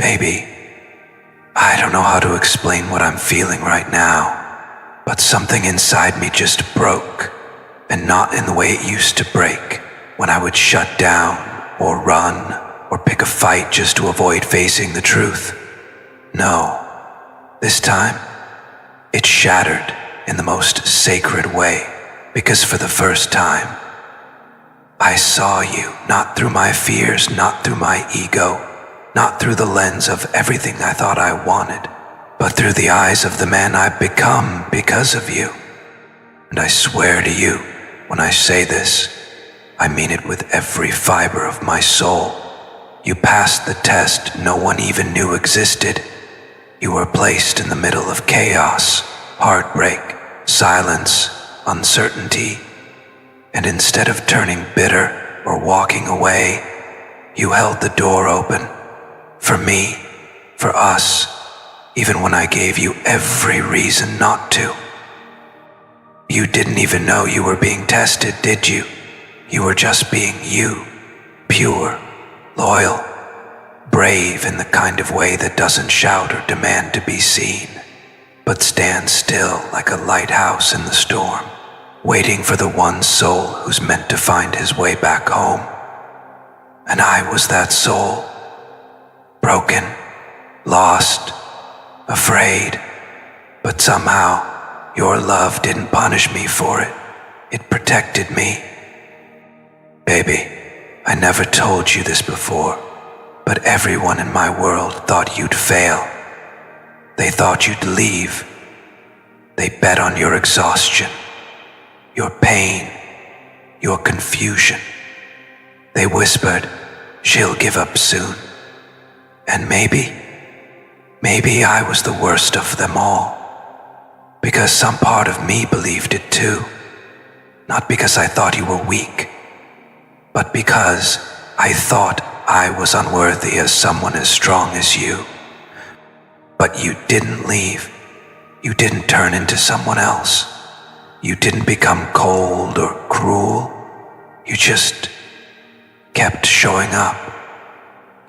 Baby, I don't know how to explain what I'm feeling right now, but something inside me just broke, and not in the way it used to break, when I would shut down, or run, or pick a fight just to avoid facing the truth. No, this time, it shattered in the most sacred way, because for the first time, I saw you, not through my fears, not through my ego, not through the lens of everything I thought I wanted, but through the eyes of the man I've become because of you. And I swear to you, when I say this, I mean it with every fiber of my soul. You passed the test no one even knew existed. You were placed in the middle of chaos, heartbreak, silence, uncertainty, and instead of turning bitter or walking away, you held the door open. For me, for us, even when I gave you every reason not to. You didn't even know you were being tested, did you? You were just being you, pure, loyal, brave in the kind of way that doesn't shout or demand to be seen, but stands still like a lighthouse in the storm, waiting for the one soul who's meant to find his way back home. And I was that soul. Broken, lost, afraid, but somehow your love didn't punish me for it. It protected me. Baby, I never told you this before, but everyone in my world thought you'd fail. They thought you'd leave. They bet on your exhaustion, your pain, your confusion. They whispered, she'll give up soon. And maybe I was the worst of them all, because some part of me believed it too, not because I thought you were weak, but because I thought I was unworthy as someone as strong as you. But you didn't leave. You didn't turn into someone else. You didn't become cold or cruel. You just kept showing up.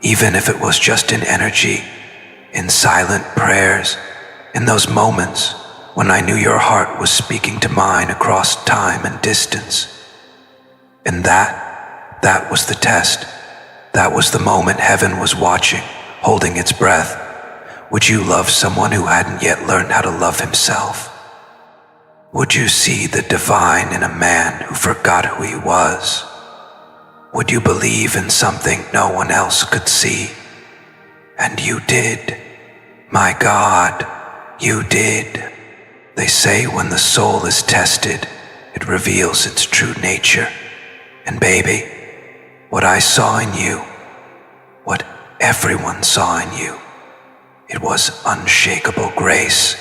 Even if it was just in energy, in silent prayers, in those moments when I knew your heart was speaking to mine across time and distance. And that was the test. That was the moment heaven was watching, holding its breath. Would you love someone who hadn't yet learned how to love himself? Would you see the divine in a man who forgot who he was? Would you believe in something no one else could see? And you did. My God, you did. They say when the soul is tested, it reveals its true nature. And baby, what I saw in you, what everyone saw in you, it was unshakable grace.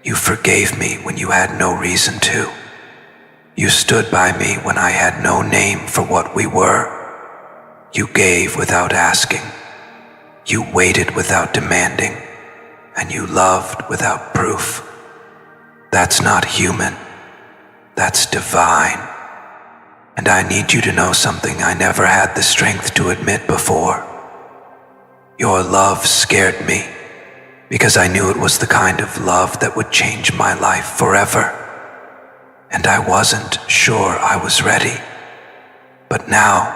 You forgave me when you had no reason to. You stood by me when I had no name for what we were. You gave without asking. You waited without demanding. And you loved without proof. That's not human. That's divine. And I need you to know something I never had the strength to admit before. Your love scared me, because I knew it was the kind of love that would change my life forever. And I wasn't sure I was ready. But now,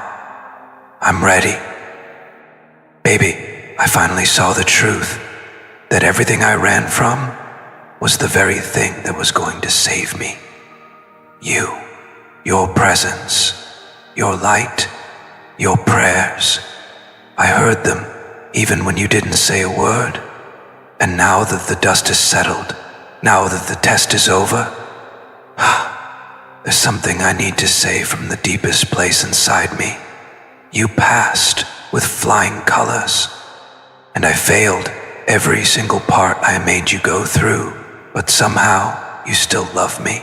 I'm ready. Baby, I finally saw the truth, that everything I ran from was the very thing that was going to save me. You, your presence, your light, your prayers. I heard them even when you didn't say a word. And now that the dust has settled, now that the test is over, there's something I need to say from the deepest place inside me. You passed with flying colors, and I failed every single part I made you go through, but somehow you still love me,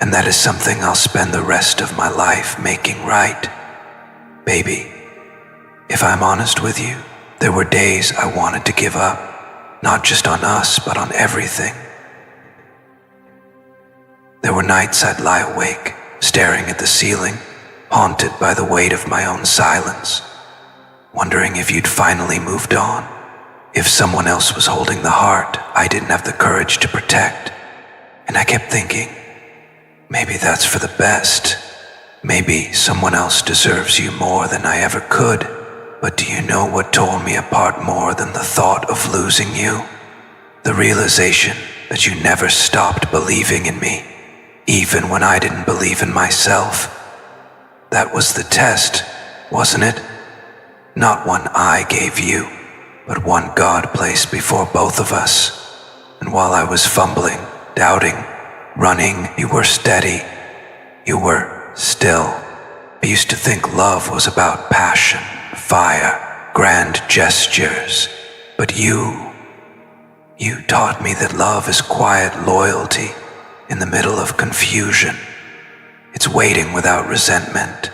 and that is something I'll spend the rest of my life making right. Baby, if I'm honest with you, there were days I wanted to give up, not just on us, but on everything. There were nights I'd lie awake, staring at the ceiling, haunted by the weight of my own silence, wondering if you'd finally moved on, If someone else was holding the heart I didn't have the courage to protect. And I kept thinking, maybe that's for the best. Maybe someone else deserves you more than I ever could. But do you know what tore me apart more than the thought of losing you? The realization that you never stopped believing in me, even when I didn't believe in myself. That was the test, wasn't it? Not one I gave you, but one God placed before both of us. And while I was fumbling, doubting, running, you were steady. You were still. I used to think love was about passion, fire, grand gestures. But you taught me that love is quiet loyalty in the middle of confusion. It's waiting without resentment.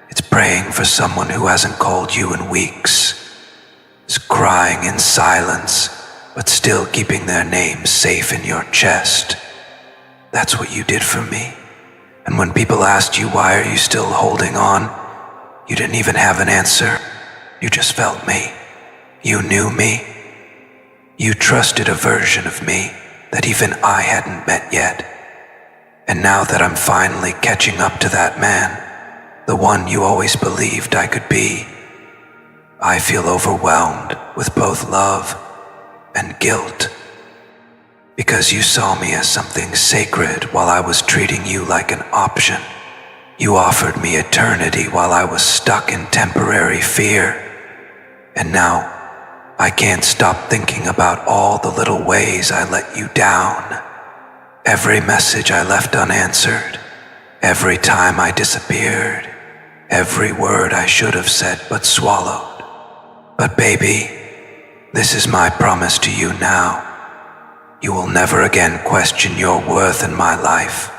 It's praying for someone who hasn't called you in weeks. It's crying in silence, but still keeping their name safe in your chest. That's what you did for me. And when people asked you why are you still holding on, you didn't even have an answer. You just felt me. You knew me. You trusted a version of me that even I hadn't met yet. And now that I'm finally catching up to that man, the one you always believed I could be, I feel overwhelmed with both love and guilt. Because you saw me as something sacred while I was treating you like an option. You offered me eternity while I was stuck in temporary fear. And now, I can't stop thinking about all the little ways I let you down. Every message I left unanswered. Every time I disappeared. Every word I should have said but swallowed. But baby, this is my promise to you now. You will never again question your worth in my life.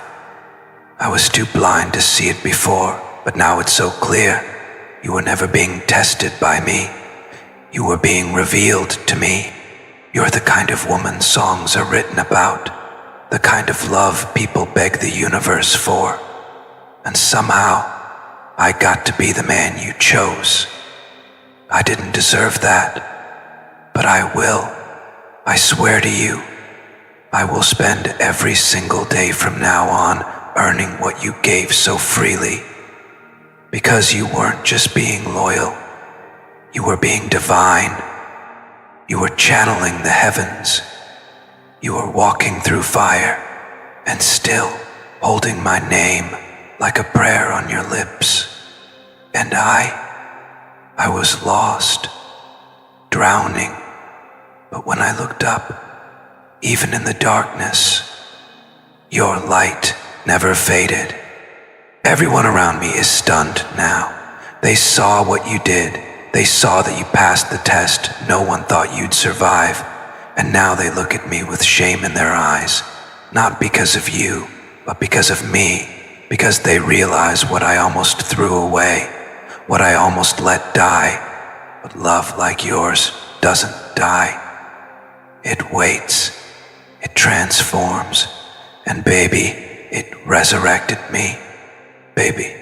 I was too blind to see it before, but now it's so clear. You were never being tested by me. You were being revealed to me. You're the kind of woman songs are written about, the kind of love people beg the universe for. And somehow, I got to be the man you chose. I didn't deserve that, but I will. I swear to you, I will spend every single day from now on earning what you gave so freely. Because you weren't just being loyal, you were being divine. You were channeling the heavens. You were walking through fire and still holding my name like a prayer on your lips. And I was lost, drowning. But when I looked up, even in the darkness, your light never faded. Everyone around me is stunned now. They saw what you did. They saw that you passed the test no one thought you'd survive. And now they look at me with shame in their eyes. Not because of you, but because of me. Because they realize what I almost threw away. What I almost let die. But love like yours doesn't die. It waits. It transforms. And baby, it resurrected me. Baby,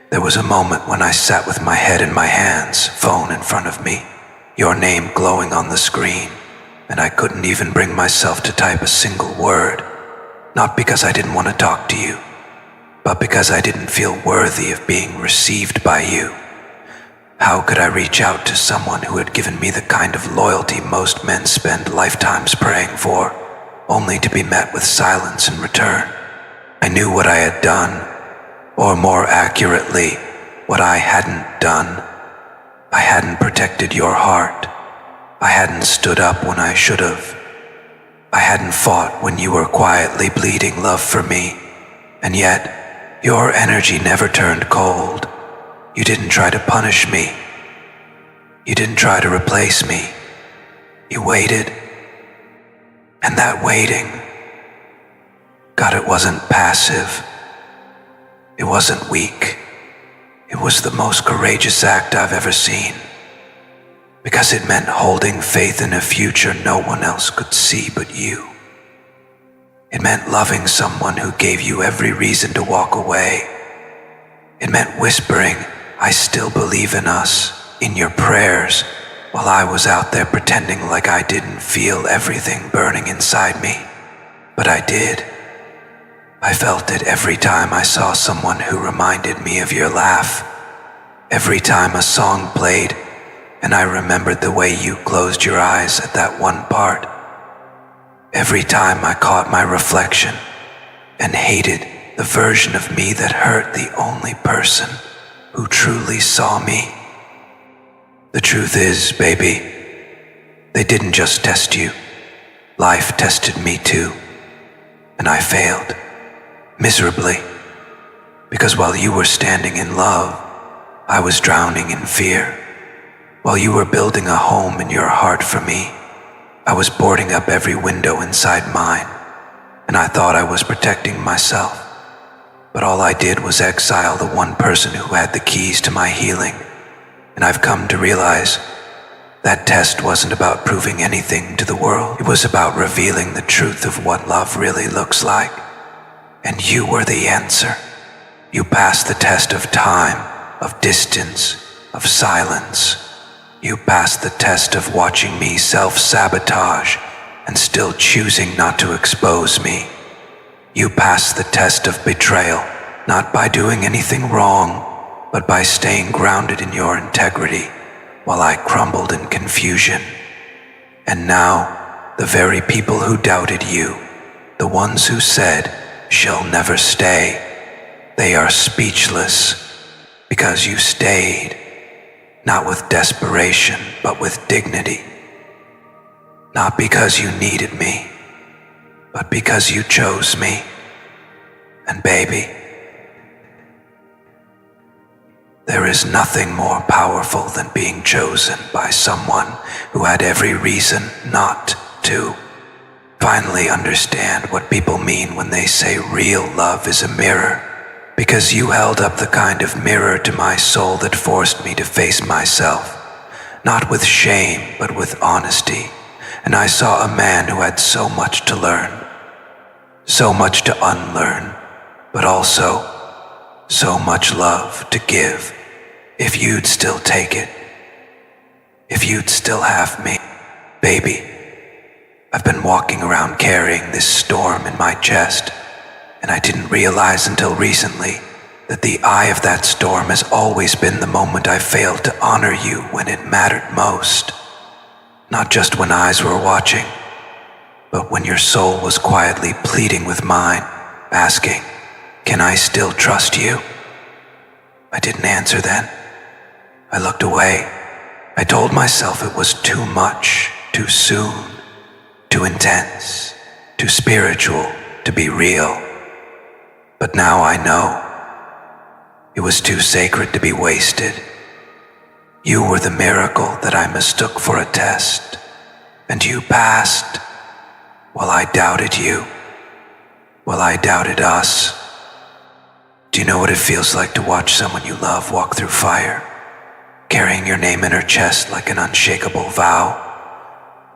there was a moment when I sat with my head in my hands, phone in front of me, your name glowing on the screen, and I couldn't even bring myself to type a single word. Not because I didn't want to talk to you, but because I didn't feel worthy of being received by you. How could I reach out to someone who had given me the kind of loyalty most men spend lifetimes praying for, only to be met with silence in return? I knew what I had done, or more accurately, what I hadn't done. I hadn't protected your heart. I hadn't stood up when I should have. I hadn't fought when you were quietly bleeding love for me. And yet, your energy never turned cold. You didn't try to punish me. You didn't try to replace me. You waited. And that waiting, God, it wasn't passive. It wasn't weak. It was the most courageous act I've ever seen. Because it meant holding faith in a future no one else could see but you. It meant loving someone who gave you every reason to walk away. It meant whispering, I still believe in us, in your prayers, while I was out there pretending like I didn't feel everything burning inside me. But I did. I felt it every time I saw someone who reminded me of your laugh. Every time a song played, and I remembered the way you closed your eyes at that one part. Every time I caught my reflection and hated the version of me that hurt the only person who truly saw me. The truth is, baby, they didn't just test you. Life tested me too. And I failed, miserably. Because while you were standing in love, I was drowning in fear. While you were building a home in your heart for me, I was boarding up every window inside mine. And I thought I was protecting myself. But all I did was exile the one person who had the keys to my healing. And I've come to realize that test wasn't about proving anything to the world. It was about revealing the truth of what love really looks like. And you were the answer. You passed the test of time, of distance, of silence. You passed the test of watching me self-sabotage and still choosing not to expose me. You passed the test of betrayal, not by doing anything wrong, but by staying grounded in your integrity while I crumbled in confusion. And now, the very people who doubted you, the ones who said, "She'll never stay," they are speechless because you stayed, not with desperation, but with dignity. Not because you needed me, but because you chose me. And baby, there is nothing more powerful than being chosen by someone who had every reason not to. Finally understand what people mean when they say real love is a mirror, because you held up the kind of mirror to my soul that forced me to face myself, not with shame, but with honesty. And I saw a man who had so much to learn, so much to unlearn, but also so much love to give. If you'd still take it, if you'd still have me, baby. I've been walking around carrying this storm in my chest, and I didn't realize until recently that the eye of that storm has always been the moment I failed to honor you when it mattered most. Not just when eyes were watching, but when your soul was quietly pleading with mine, asking, "Can I still trust you?" I didn't answer then. I looked away. I told myself it was too much, too soon, too intense, too spiritual to be real. But now I know it was too sacred to be wasted. You were the miracle that I mistook for a test, and you passed while I doubted you, while I doubted us. Do you know what it feels like to watch someone you love walk through fire, carrying your name in her chest like an unshakable vow,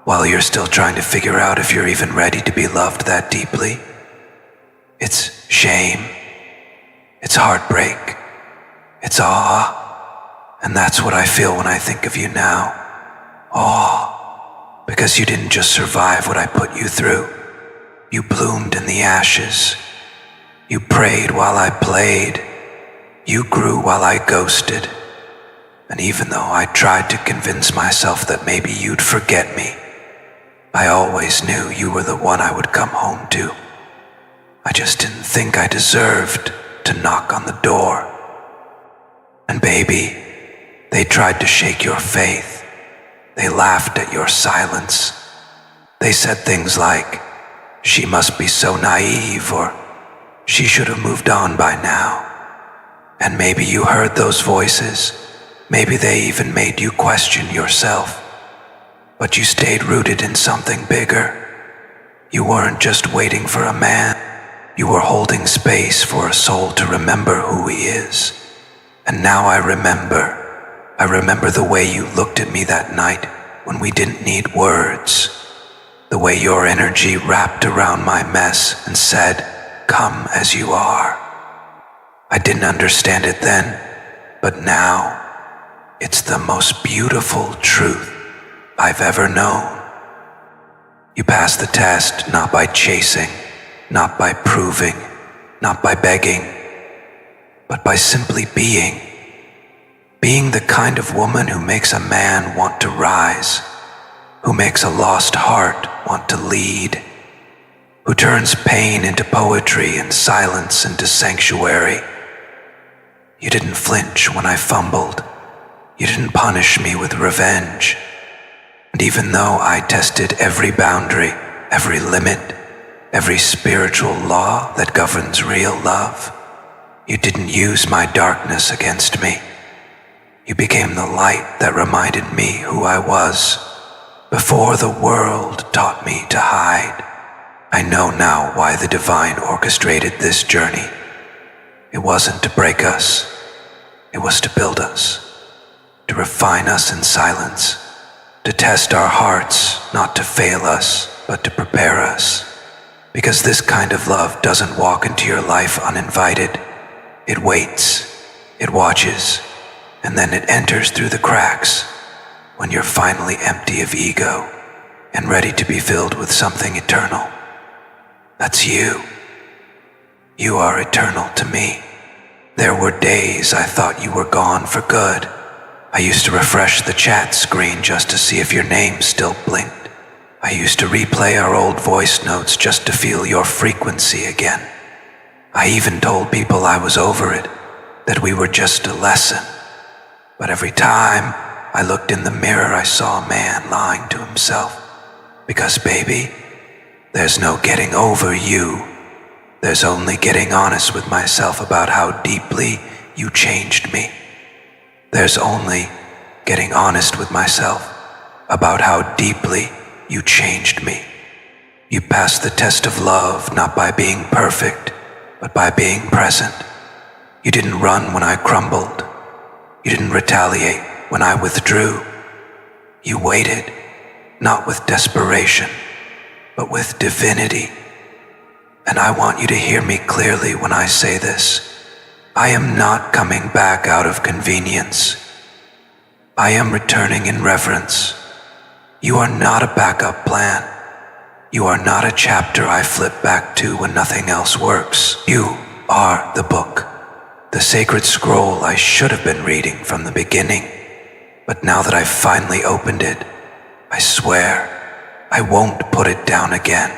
while you're still trying to figure out if you're even ready to be loved that deeply? It's shame, it's heartbreak, it's awe, and that's what I feel when I think of you now. Awe, because you didn't just survive what I put you through. You bloomed in the ashes. You prayed while I played. You grew while I ghosted. And even though I tried to convince myself that maybe you'd forget me, I always knew you were the one I would come home to. I just didn't think I deserved to knock on the door. And baby, they tried to shake your faith. They laughed at your silence. They said things like, "She must be so naive," or "She should have moved on by now." And maybe you heard those voices. Maybe they even made you question yourself. But you stayed rooted in something bigger. You weren't just waiting for a man. You were holding space for a soul to remember who he is. And now I remember. I remember the way you looked at me that night when we didn't need words. The way your energy wrapped around my mess and said, "Come as you are." I didn't understand it then, but now it's the most beautiful truth I've ever known. You passed the test not by chasing, not by proving, not by begging, but by simply being. Being the kind of woman who makes a man want to rise, who makes a lost heart want to lead, who turns pain into poetry and silence into sanctuary. You didn't flinch when I fumbled. You didn't punish me with revenge. And even though I tested every boundary, every limit, every spiritual law that governs real love, you didn't use my darkness against me. You became the light that reminded me who I was before the world taught me to hide. I know now why the divine orchestrated this journey. It wasn't to break us. It was to build us, to refine us in silence, to test our hearts, not to fail us, but to prepare us. Because this kind of love doesn't walk into your life uninvited. It waits, it watches, and then it enters through the cracks when you're finally empty of ego and ready to be filled with something eternal. That's you. You are eternal to me. There were days I thought you were gone for good. I used to refresh the chat screen just to see if your name still blinked. I used to replay our old voice notes just to feel your frequency again. I even told people I was over it, that we were just a lesson. But every time I looked in the mirror, I saw a man lying to himself. Because, baby, there's no getting over you. There's only getting honest with myself about how deeply you changed me. There's only getting honest with myself about how deeply you changed me. You passed the test of love not by being perfect, but by being present. You didn't run when I crumbled. You didn't retaliate when I withdrew. You waited, not with desperation, but with divinity. And I want you to hear me clearly when I say this. I am not coming back out of convenience. I am returning in reverence. You are not a backup plan. You are not a chapter I flip back to when nothing else works. You are the book, the sacred scroll I should have been reading from the beginning. But now that I've finally opened it, I swear I won't put it down again.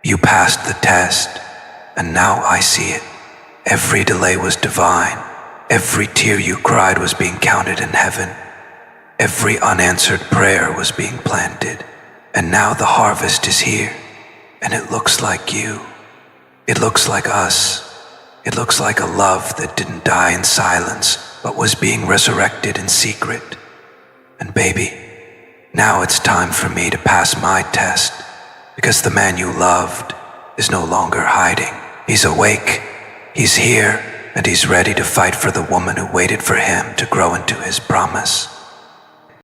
You passed the test, and now I see it. Every delay was divine. Every tear you cried was being counted in heaven. Every unanswered prayer was being planted. And now the harvest is here, and it looks like you. It looks like us. It looks like a love that didn't die in silence, but was being resurrected in secret. And baby, now it's time for me to pass my test, because the man you loved is no longer hiding. He's awake, he's here, and he's ready to fight for the woman who waited for him to grow into his promise.